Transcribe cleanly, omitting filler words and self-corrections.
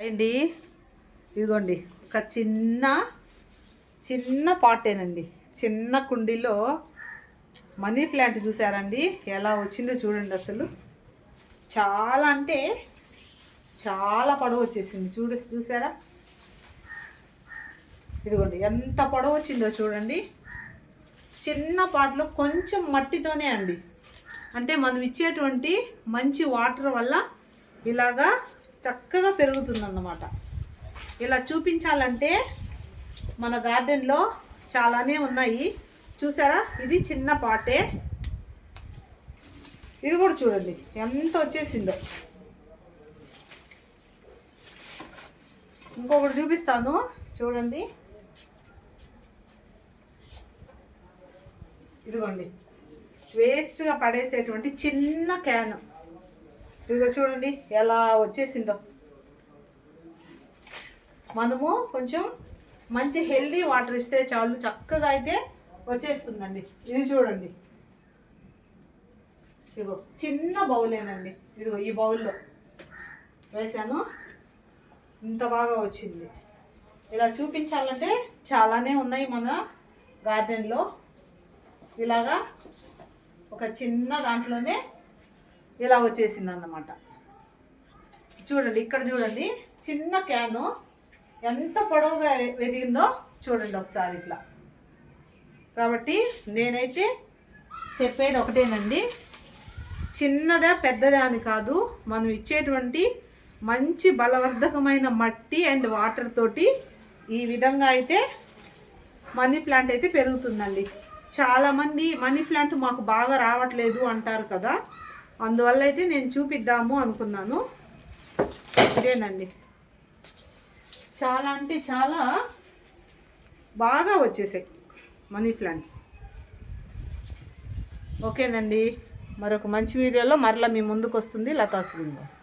అండి ఇదిగోండి ఒక చిన్న పాటేనండి. చిన్న కుండీలో మనీ ప్లాంట్ చూసారండి ఎలా వచ్చిందో చూడండి. అసలు చాలా అంటే చాలా పొడవు వచ్చేసింది. చూసారా ఇదిగోండి ఎంత పొడవు వచ్చిందో చూడండి. చిన్న పాటలో కొంచెం మట్టితోనే అండి, అంటే మనం ఇచ్చేటువంటి మంచి వాటర్ వల్ల ఇలాగా చక్కగా పెరుగుతుందన్నమాట. ఇలా చూపించాలంటే మన గార్డెన్లో చాలానే ఉన్నాయి. చూసారా ఇది చిన్న పాటే, ఇది కూడా చూడండి ఎంత వచ్చేసిందో. ఇంకొకటి చూపిస్తాను చూడండి. ఇదిగోండి వేస్ట్గా పడేసేటువంటి చిన్న క్యాన్, ఇదిగో చూడండి ఎలా వచ్చేసిందో. మనము కొంచెం మంచి హెల్దీ వాటర్ ఇస్తే చాలు చక్కగా అయితే వచ్చేస్తుందండి. ఇది చూడండి, ఇదిగో చిన్న బౌలేనండి. ఇదిగో ఈ బౌల్లో వేసాను, ఇంత బాగా వచ్చింది. ఇలా చూపించాలంటే చాలానే ఉన్నాయి మన గార్డెన్లో. ఇలాగా ఒక చిన్న దాంట్లోనే ఇలా వచ్చేసింది అన్నమాట. చూడండి ఇక్కడ చూడండి చిన్న క్యాను ఎంత పొడవుగా ఎదిగిందో చూడండి ఒకసారి ఇట్లా. కాబట్టి నేనైతే చెప్పేది ఒకటేనండి, చిన్నదా పెద్దదా అని కాదు, మనం ఇచ్చేటువంటి మంచి బలవర్ధకమైన మట్టి అండ్ వాటర్ తోటి ఈ విధంగా అయితే మనీ ప్లాంట్ అయితే పెరుగుతుందండి. చాలామంది మనీ ప్లాంట్ మాకు బాగా రావట్లేదు అంటారు కదా, అందువల్ల అయితే నేను చూపిద్దాము అనుకున్నాను. ఇదేనండి చాలా అంటే చాలా బాగా వచ్చేసాయి మనీ ప్లాంట్స్. ఓకేనండి, మరొక మంచి వీడియోలో మరలా మీ ముందుకు వస్తుంది లతా శ్రీనివాస్.